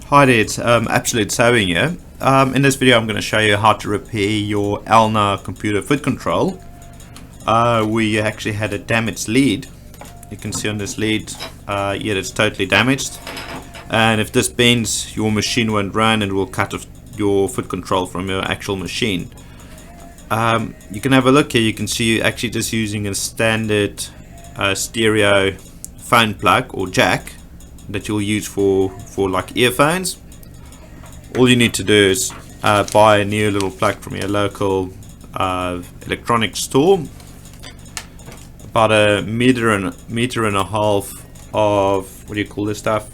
Hi there, it's Absolute Sewing here. In this video I'm going to show you how to repair your Elna Computer foot control. We actually had a damaged lead. You can see on this lead, yet it's totally damaged. And if this bends, your machine won't run and will cut off your foot control from your actual machine. You can have a look here. You can see you're actually just using a standard stereo phone plug or jack that you'll use for like earphones. All you need to do is buy a new little plug from your local electronics store. About a meter and a half of, what do you call this stuff,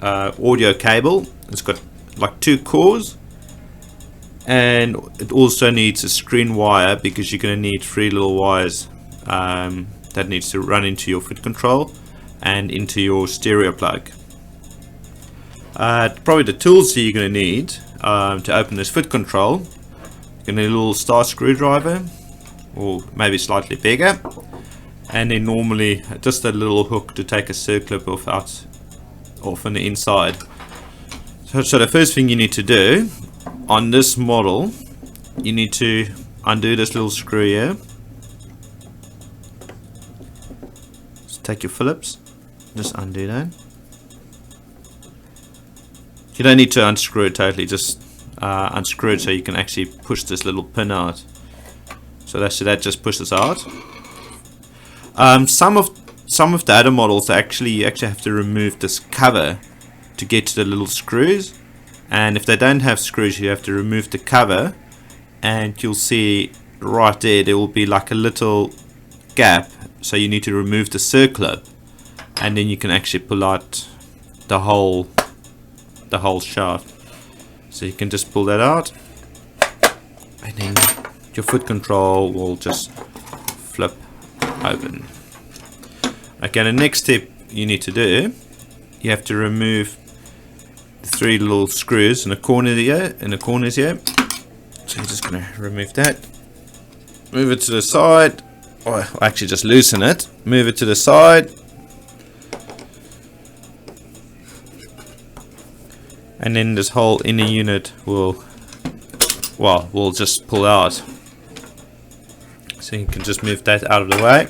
audio cable. It's got like 2 cores, and it also needs a screen wire because you're going to need 3 little wires that needs to run into your foot control and into your stereo plug. Probably the tools that you're going to need to open this foot control. You're going to need a little star screwdriver, or maybe slightly bigger, and then normally just a little hook to take a circlip off on the inside. So the first thing you need to do on this model, you need to undo this little screw here. Just take your Phillips, just undo that. You don't need to unscrew it totally, just unscrew it so you can actually push this little pin out. So that just pushes out. Some of the other models you actually have to remove this cover to get to the little screws, and if they don't have screws, you have to remove the cover, and you'll see right there will be like a little gap, so you need to remove the circlip, and then you can actually pull out the whole shaft. So you can just pull that out, and then your foot control will just flip open. Okay, the next step you need to do, you have to remove the 3 little screws in the corners here. So you're just going to remove that, move it to the side, or actually just loosen it, move it to the side, and then this whole inner unit will just pull out. So you can just move that out of the way,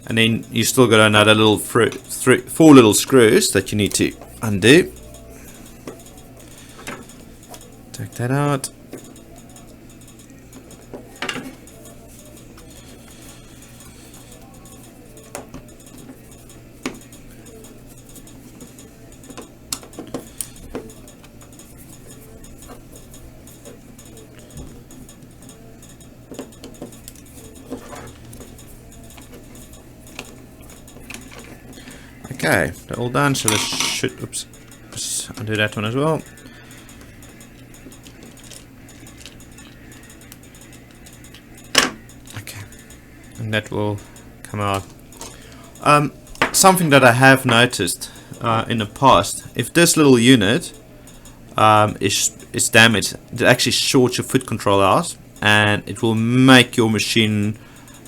and then you still got another little 4 little screws that you need to undo. Take that out. Okay, they're all done, so this should, just undo that one as well. Okay, and that will come out. Something that I have noticed in the past, if this little unit is damaged, it actually shorts your foot control out, and it will make your machine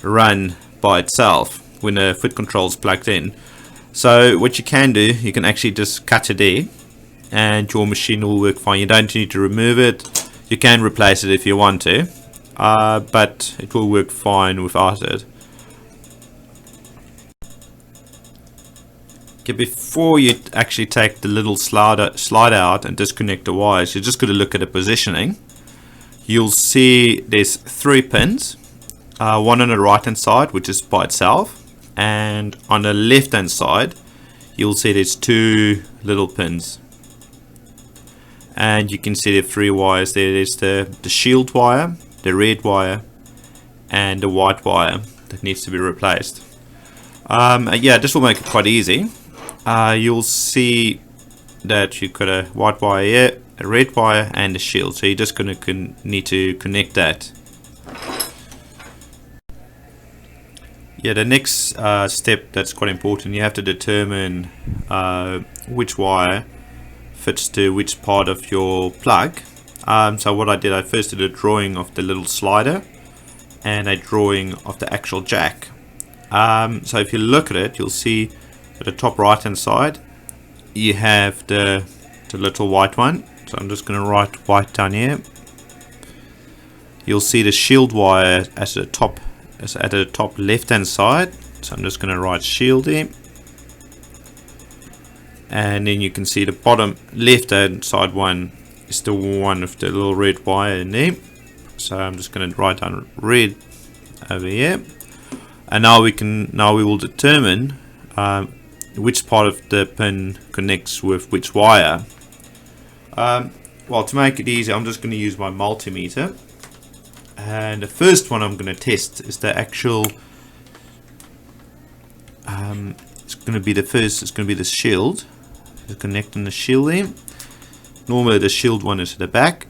run by itself when the foot control is plugged in. So what you can do, you can actually just cut it there and your machine will work fine. You don't need to remove it. You can replace it if you want to, but it will work fine without it. Okay, before you actually take the little slider out and disconnect the wires, you're just going to look at the positioning. You'll see there's 3 pins, one on the right hand side, which is by itself, and on the left hand side you'll see there's 2 little pins, and you can see the 3 wires there. There's the shield wire, the red wire, and the white wire that needs to be replaced. Yeah, this will make it quite easy. You'll see that you've got a white wire here, a red wire, and a shield, so you're just going to need to connect that. Yeah, the next step that's quite important, you have to determine which wire fits to which part of your plug. So what I did, I first did a drawing of the little slider and a drawing of the actual jack. So if you look at it, you'll see at the top right hand side you have the the little white one. So I'm just going to write white down here. You'll see the shield wire at the top left hand side. So I'm just going to write shield here. And then you can see the bottom left hand side one is the one with the little red wire in there. So I'm just going to write down red over here. And now we will determine which part of the pin connects with which wire. Well, to make it easy, I'm just going to use my multimeter. And the first one I'm going to test is the actual. It's going to be the first. It's going to be the shield. So connecting the shield there. Normally the shield one is at the back.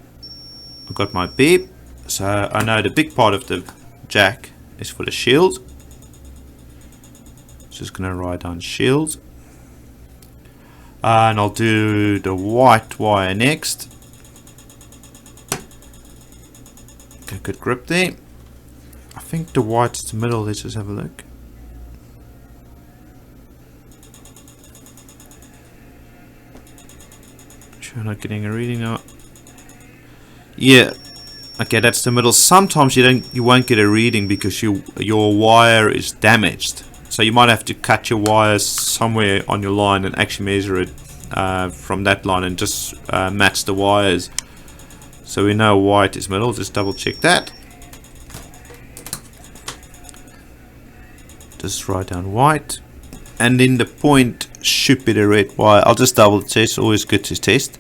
I've got my beep, so I know the big part of the jack is for the shield. Just going to write down shield. And I'll do the white wire next. Okay, good grip there. I think the white's the middle. Let's just have a look. Sure, not getting a reading now. Yeah. Okay, that's the middle. Sometimes you won't get a reading because your wire is damaged. So you might have to cut your wires somewhere on your line and actually measure it from that line and just match the wires. So we know white is middle. Just double check that. Just write down white. And then the point should be the red wire. I'll just double test. Always good to test.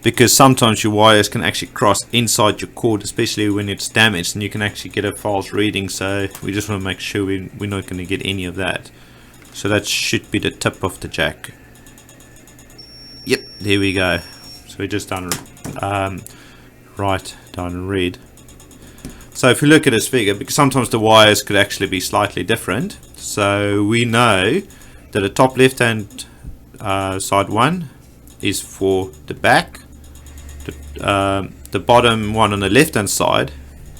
Because sometimes your wires can actually cross inside your cord, especially when it's damaged, and you can actually get a false reading. So we just want to make sure we're not going to get any of that. So that should be the tip of the jack. Yep, there we go. So we just done right down red. So if you look at this figure, because sometimes the wires could actually be slightly different. So we know that the top left hand side one is for the back. The bottom one on the left hand side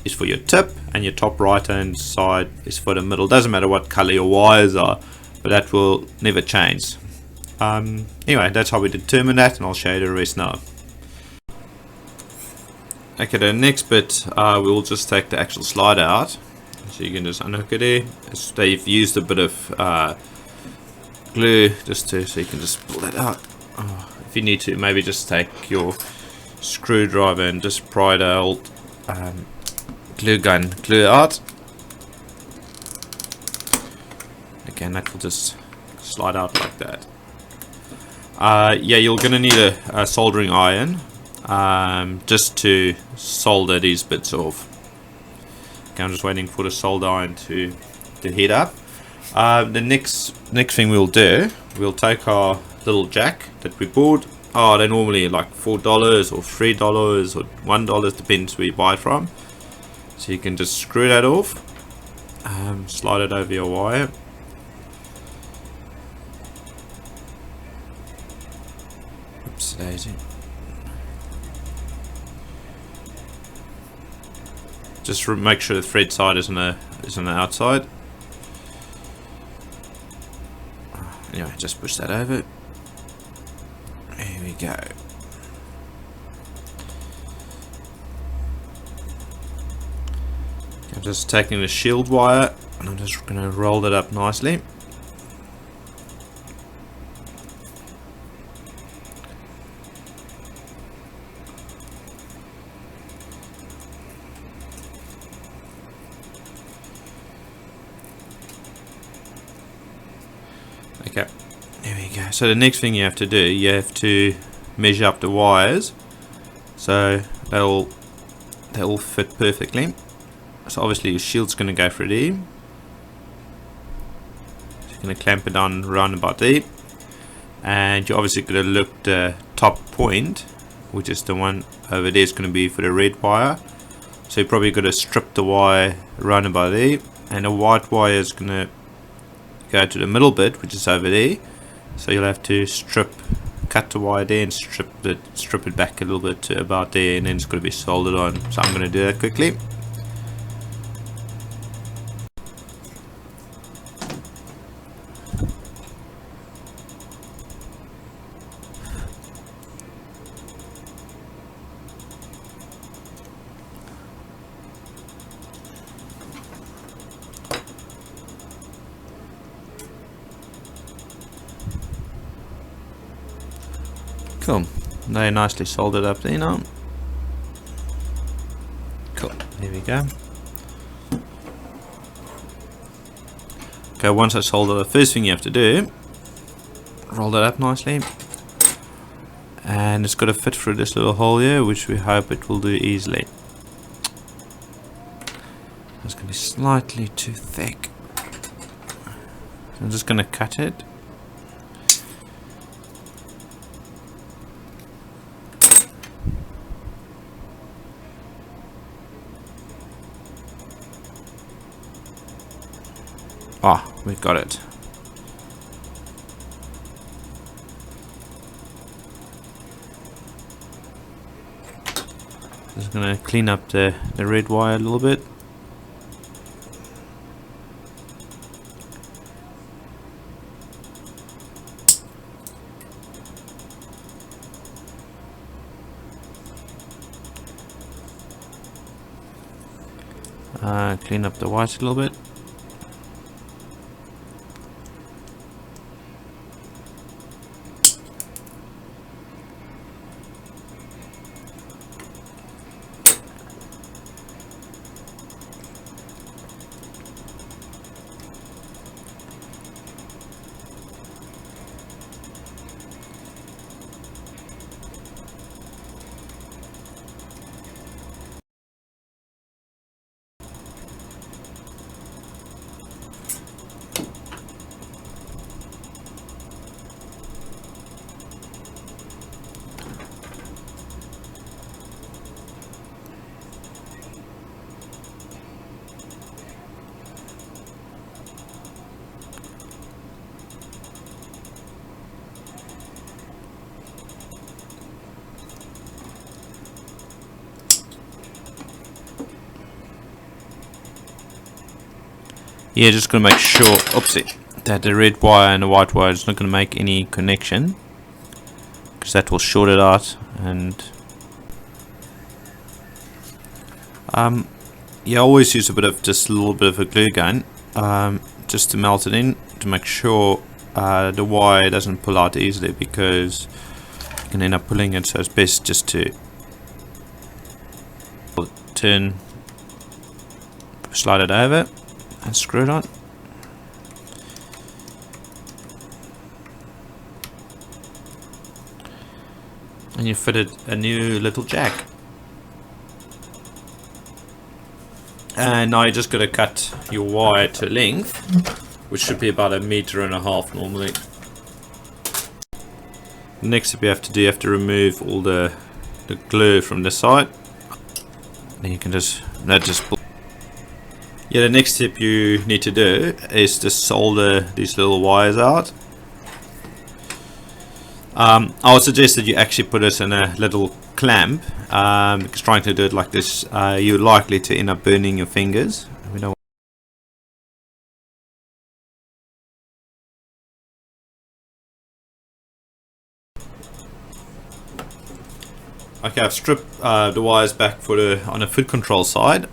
is for your tip, and your top right hand side is for the middle. Doesn't matter what color your wires are, but that will never change. Anyway, that's how we determine that, and I'll show you the rest now. Okay, the next bit we'll just take the actual slider out, so you can just unhook it there. They've used a bit of glue so you can just pull that out. If you need to, maybe just take your screwdriver and just pry the old glue out. Okay, and that will just slide out like that. Yeah, you're gonna need a soldering iron just to solder these bits off. Okay, I'm just waiting for the solder iron to heat up. The next thing we'll do, we'll take our little jack that we bought. They're normally like $4 or $3 or $1, depends where you buy it from. So you can just screw that off, slide it over your wire. Oops, daisy. Just make sure the thread side is on the outside. Anyway, just push that over. There we go. I'm just taking the shield wire and I'm just going to roll that up nicely. Okay, there we go. So the next thing you have to do, you have to measure up the wires so they'll fit perfectly. So obviously your shield's going to go through there. So you're going to clamp it down around about there, and you're obviously going to look the top point, which is the one over there, is going to be for the red wire. So you're probably going to strip the wire around about there, and the white wire is going to go to the middle bit, which is over there. So you'll have to cut the wire there and strip it back a little bit to about there, and then it's going to be soldered on. So I'm going to do that quickly. Cool. They're nicely soldered up there now. Cool. There we go. Okay, once I solder, the first thing you have to do, roll that up nicely. And it's got to fit through this little hole here, which we hope it will do easily. It's going to be slightly too thick. So I'm just going to cut it. Ah, we got it. Just gonna clean up the red wire a little bit. Clean up the white a little bit. Yeah, just gonna make sure, oopsie, that the red wire and the white wire is not gonna make any connection, because that will short it out. And yeah, I always use just a little bit of a glue gun, just to melt it in, to make sure the wire doesn't pull out easily, because you can end up pulling it. So it's best just to slide it over and screw it on. And you fitted a new little jack. And now you just got to cut your wire to length, which should be about 1.5 meters normally. The next step you have to do, you have to remove all the glue from the side. Then you can just yeah, the next step you need to do is to solder these little wires out. I would suggest that you actually put it in a little clamp, because trying to do it like this, you're likely to end up burning your fingers. We don't. Okay, I've stripped the wires back on the foot control side.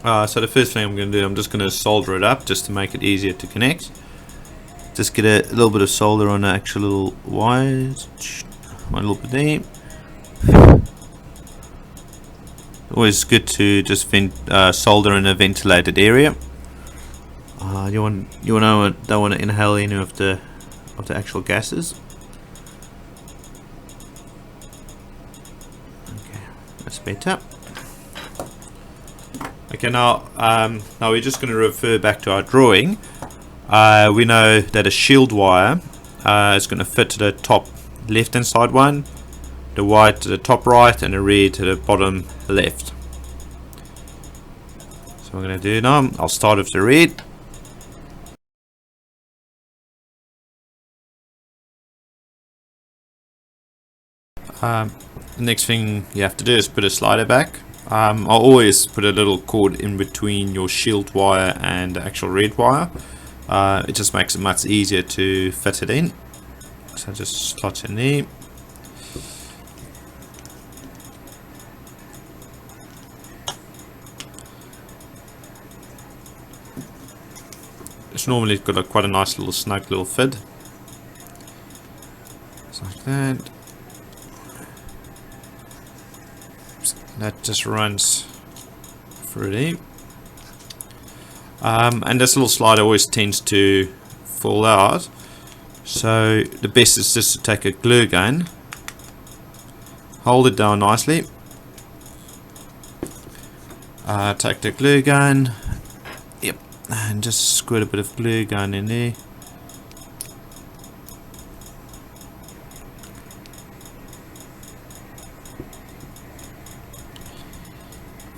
So the first thing I'm going to do, I'm just going to solder it up just to make it easier to connect. Just get a little bit of solder on the actual little wires. One little bit there. Always good to just solder in a ventilated area. Don't want to inhale any of the actual gases. Okay, that's better. Okay, now we're just going to refer back to our drawing. We know that a shield wire is going to fit to the top left hand side one, the white to the top right, and the red to the bottom left. So what I'm going to do now, I'll start with the red. The next thing you have to do is put a slider back. I'll always put a little cord in between your shield wire and the actual red wire. It just makes it much easier to fit it in. So just slot in there. It's normally got quite a nice little snug little fit. So like that. That just runs through there. And this little slider always tends to fall out. So the best is just to take a glue gun, hold it down nicely, take the glue gun, yep, and just squirt a bit of glue gun in there.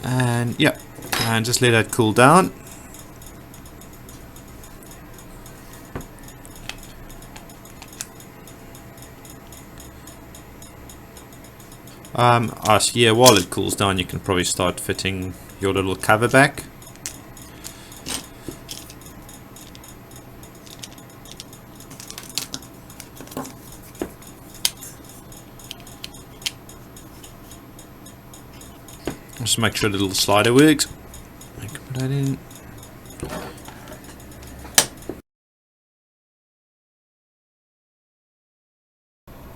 And yep, and just let that cool down. So yeah, while it cools down, you can probably start fitting your little cover back. Just make sure the little slider works. I can put that in.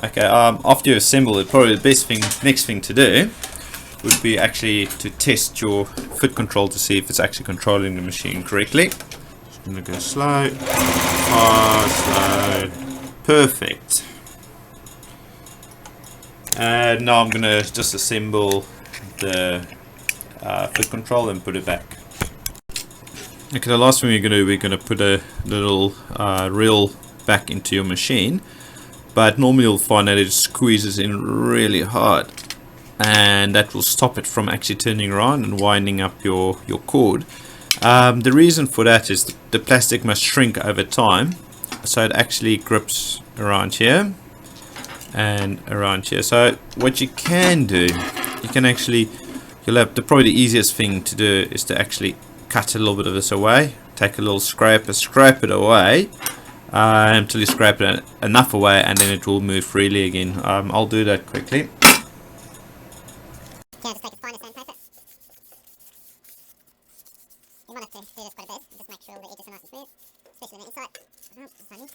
Okay, after you assemble it, probably the best thing, next thing to do would be actually to test your foot control to see if it's actually controlling the machine correctly. Just gonna go slow, fast, slow, perfect. And now I'm gonna just assemble the foot control and put it back. Okay, the last thing we're gonna put a little reel back into your machine. But normally you'll find that it squeezes in really hard, and that will stop it from actually turning around and winding up your cord. The reason for that is the plastic must shrink over time, so it actually grips around here and around here. So what you can do, you'll have probably the easiest thing to do is to actually cut a little bit of this away, take a little scraper, scrape it away. Until you scrape it enough away, and then it will move freely again. I'll do that quickly. Yeah, just take a spine and sandpaper. You might have to do this quite a bit, just make sure the edges are nice and smooth, especially on the inside. Just funny.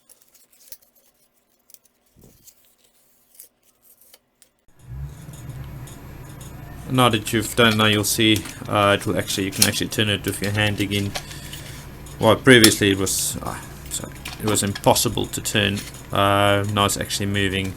Now that you've done, now you'll see it will actually, you can actually turn it with your hand again. Well, previously it was impossible to turn. Now it's actually moving